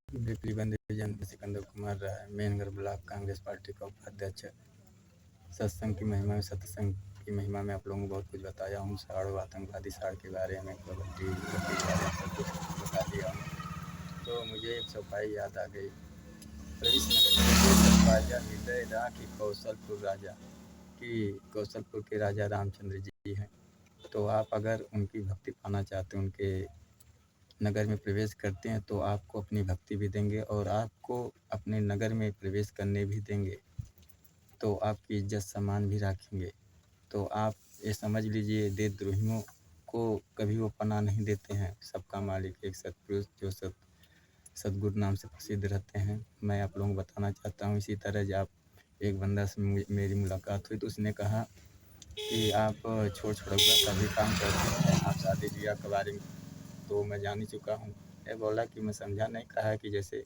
बिपली बंदीजन Sikandar Kumar Rai, मेहनगढ़ block Congress party का उपाध्यक्ष। सत्संग की महिमा में सत्संग की महिमा में आप लोगों को बहुत कुछ बताया हूँ। साड़ो आतंकवादी साड़ के बारे में, कबड्डी के बारे में सब कुछ बता दिया हूँ। तो मुझे एक चौपाई याद आ गई। रईस नगर राजा हृदय राखी कौशलपुर राजा कि कौशलपुर के राजा रामचंद्र जी हैं। तो आप अगर उनकी भक्ति पाना चाहते हैं, उनके नगर में प्रवेश करते हैं, तो आपको अपनी भक्ति भी देंगे और आपको अपने नगर में प्रवेश करने भी देंगे, तो आपकी इज्जत सम्मान भी रखेंगे। तो आप ये समझ लीजिए, देशद्रोहियों को कभी वो पनाह नहीं देते हैं। सबका मालिक एक सतपुरुष जो सतगुरु नाम से प्रसिद्ध रहते हैं। मैं आप लोगों को बताना चाहता हूँ। इसी तरह जब एक बंदा से मेरी मुलाकात हुई तो उसने कहा कि आप छोड़-छड़ौआ का भी काम करते हैं, आप शादी ब्याह के बारे में तो मैं जान ही चुका हूँ। ये बोला कि मैं समझा नहीं। कहा कि जैसे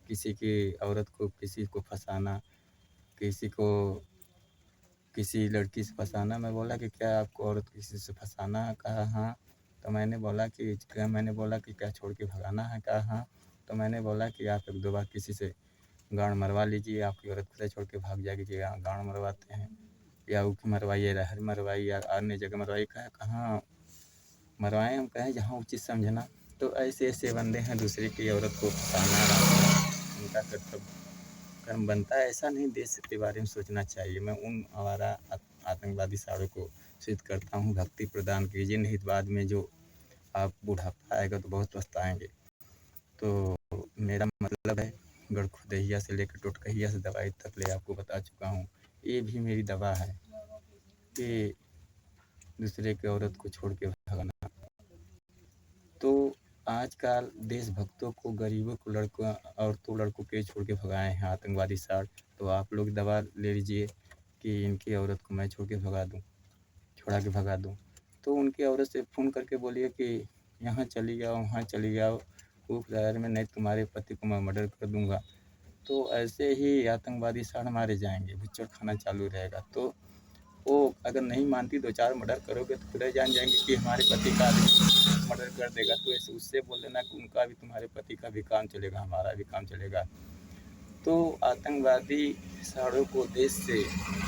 किसी की औरत को किसी को फंसाना, किसी को किसी लड़की से फंसाना। मैं बोला कि क्या आपको औरत किसी से फंसाना है? कहा हाँ। तो मैंने बोला कि क्या छोड़ के भगाना है? कहा हाँ। तो मैंने बोला कि आप एक दो बार किसी से गाँड मरवा लीजिए, आपकी औरत खुद छोड़ के भाग जाएगी। कि हाँ, गाँड मरवाते हैं या ऊख मरवाइए, रहर मरवाइए या अन्य जगह मरवाइए। कहाँ मरवाएँ? हम कहें जहाँ उचित समझना। तो ऐसे बंदे हैं, दूसरे की औरत को फंसाना, उनका कर्म बनता है। ऐसा नहीं, देश के बारे में सोचना चाहिए। मैं उन आवारा आतंकवादी साड़ों को सूचित करता हूँ, भक्ति प्रदान कीजिए, नहीं तो बाद में जो आप बुढ़ापा आएगा तो बहुत पछताएंगे। तो मेरा मतलब है, गड़खुदैया से लेकर टोटकहिया से दवाई तक ले आपको बता चुका हूँ। ये भी मेरी दवा है कि दूसरे की औरत को छोड़ के भगाना। तो आजकल देशभक्तों को, गरीबों को, औरतों लड़कों के छोड़ के भगाए हैं आतंकवादी साड़। तो आप लोग दवा ले लीजिए कि इनकी औरत को मैं छोड़ के छुड़ा के भगा दूँ। तो उनकी औरत से फ़ोन करके बोलिए कि यहाँ चली जाओ, वहाँ चली जाओ, ऊख शहर में, नहीं तुम्हारे पति को मैं मर्डर कर दूँगा। तो ऐसे ही आतंकवादी साड़ मारे जाएंगे, भुच्चड़ खाना चालू रहेगा। तो वो अगर नहीं मानती, 2-4 मर्डर करोगे तो खुद ही जान जाएंगे कि हमारे पति का मर्डर कर देगा। तो ऐसे उससे बोल देना कि उनका भी, तुम्हारे पति का भी काम चलेगा, हमारा भी काम चलेगा। तो आतंकवादी साड़ों को देश से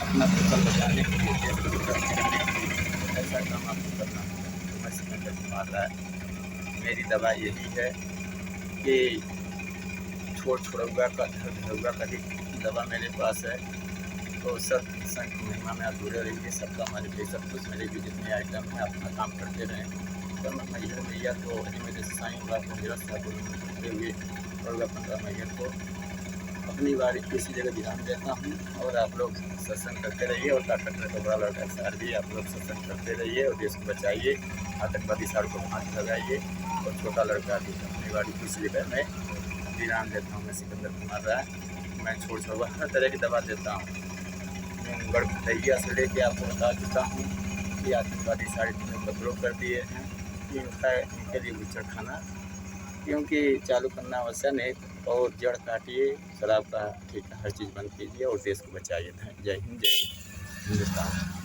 अपना पेपर बचाने के लिए, देश को करने के लिए ऐसा काम आपको करना है। तो मैं सिकंदर कुमार राय, मेरी दवा यही है कि छोड़-छड़ौआ का भी दवा मेरे पास है। तो सत्संग की महिमा में आप जुड़े रहिए। सबका मालिक सब कुछ, मेरे भी जितने आइटम हैं अपना काम करते रहें। तो मैं मैहर मैया को, मेरे साईं बाबा मेरा करते हुए और 15 मैहर को अपनी बारी किसी जगह ध्यान देता हूँ। और आप लोग सत्संग करते रहिए और ताकत का बड़ा लड़का सार भी आप लोग सत्संग करते रहिए और देश को बचाइए, आतंकवादी साड़ को फांसी लगाइए। और छोटा लड़का भी अपनी बारी किसी जगह में ध्यान देता हूँ। मैं सिकंदर कुमार राय, मैं छोड़-छड़ौआ हर तरह की दवा देता हूँ। गड़खुदैया से लेके आपको बता चुका हूँ कि आतंकवादी साड़े में बदलाव कर दिए हैं कि इनके लिए भुच्चड़ खाना, क्योंकि चालू करना आवश्यक है। और जड़ काटिए, शराब का ठेका हर चीज़ बंद कीजिए और देश को बचाइए। जय हिंद, जय हिंदुस्तान।